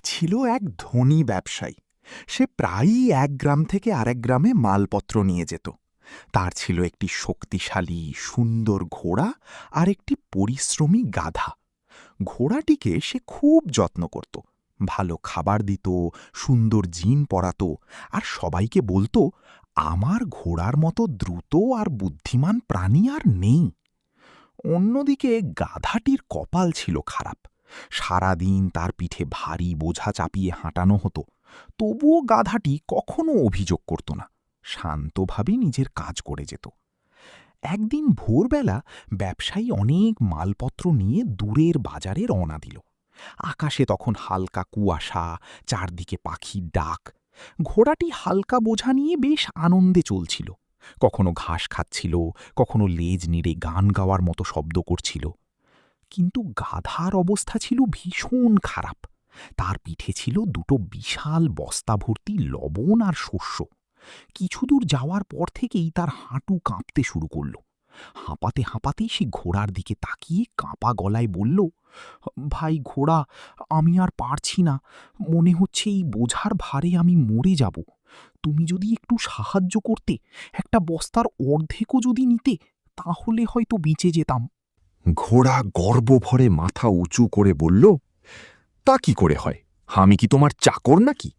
ছিল এক ধনী ব্যবসায়ী। সে প্রায়ই এক গ্রাম থেকে আরেক গ্রামে মালপত্র নিয়ে যেত। তার ছিল একটি শক্তিশালী সুন্দর ঘোড়া আর একটি পরিশ্রমী গাধা। ঘোড়াটিকে সে খুব যত্ন করত, ভালো খাবার দিত, সুন্দর জিন পরাত, আর সবাইকে বলতো, আমার ঘোড়ার মতো দ্রুত আর বুদ্ধিমান প্রাণী আর নেই। অন্যদিকে গাধাটির কপাল ছিল খারাপ। সারাদিন তার পিঠে ভারী বোঝা চাপিয়ে হাঁটানো হতো, তবুও গাধাটি কখনো অভিযোগ করত না, শান্তভাবে নিজের কাজ করে যেত। একদিন ভোরবেলা ব্যবসায়ী অনেক মালপত্র নিয়ে দূরের বাজারে রওনা দিল। আকাশে তখন হালকা কুয়াশা, চারদিকে পাখির ডাক। ঘোড়াটি হালকা বোঝা নিয়ে বেশ আনন্দে চলছিল, কখনো ঘাস খাচ্ছিল, কখনো লেজ নেড়ে গান গাওয়ার মতো শব্দ করছিল। কিন্তু গাধার অবস্থা ছিল ভীষণ খারাপ। তার পিঠে ছিল দুটো বিশাল বস্তা ভর্তি লবণ আর শস্য। কিছু দূর যাওয়ার পর থেকেই তার হাঁটু কাঁপতে শুরু করল। হাঁপাতে হাঁপাতেই সে ঘোড়ার দিকে তাকিয়ে কাঁপা গলায় বলল, ভাই ঘোড়া, আমি আর পারছি না, মনে হচ্ছে এই বোঝার ভারে আমি মরে যাব। তুমি যদি একটু সাহায্য করতে, একটা বস্তার অর্ধেকও যদি নিতে, তাহলে হয়তো বেঁচে যেতাম। ঘোড়া গর্বভরে মাথা উঁচু করে বলল, তা কি করে হয়? আমি কি তোমার চাকর নাকি?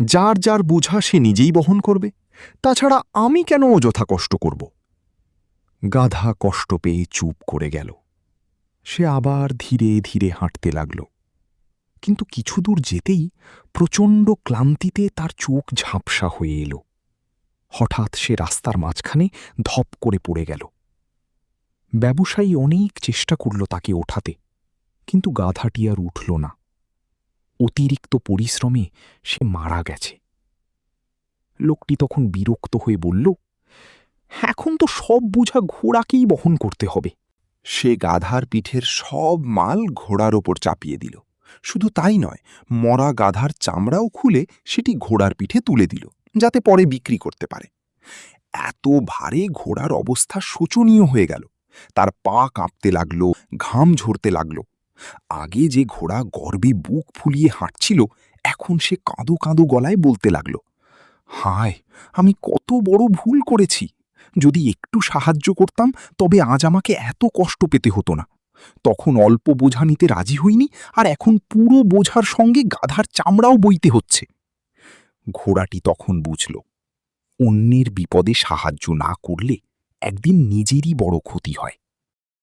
যার যার বোঝা সে নিজেই বহন করবে। তাছাড়া আমি কেন অযথা কষ্ট করব? গাধা কষ্ট পেয়ে চুপ করে গেল। সে আবার ধীরে ধীরে হাঁটতে লাগল। কিন্তু কিছু দূর যেতেই প্রচণ্ড ক্লান্তিতে তার চোখ ঝাপসা হয়ে এলো। হঠাৎ সে রাস্তার মাঝখানে ধপ করে পড়ে গেল। ব্যবসায়ী অনেক চেষ্টা করল তাকে ওঠাতে, কিন্তু গাধাটি আর উঠল না। অতিরিক্ত পরিশ্রমে সে মারা গেছে। লোকটি তখন বিরক্ত হয়ে বলল, এখন তো সব বোঝা ঘোড়াকেই বহন করতে হবে। সে গাধার পিঠের সব মাল ঘোড়ার ওপর চাপিয়ে দিল। শুধু তাই নয়, মরা গাধার চামড়াও খুলে সেটি ঘোড়ার পিঠে তুলে দিল, যাতে পরে বিক্রি করতে পারে। এত ভারে ঘোড়ার অবস্থা শোচনীয় হয়ে গেল। তার পা কাঁপতে লাগলো, ঘাম ঝরতে লাগলো। আগে যে ঘোড়া গর্বে বুক ফুলিয়ে হাঁটছিল, এখন সে কাঁদো কাঁদো গলায় বলতে লাগলো, হায়, আমি কত বড় ভুল করেছি। যদি একটু সাহায্য করতাম, তবে আজ আমাকে এত কষ্ট পেতে হতো না। তখন অল্প বোঝা নিতে রাজি হইনি, আর এখন পুরো বোঝার সঙ্গে গাধার চামড়াও বইতে হচ্ছে। ঘোড়াটি তখন বুঝল, অন্যের বিপদে সাহায্য না করলে একদিন নিজেরই বড় ক্ষতি হয়।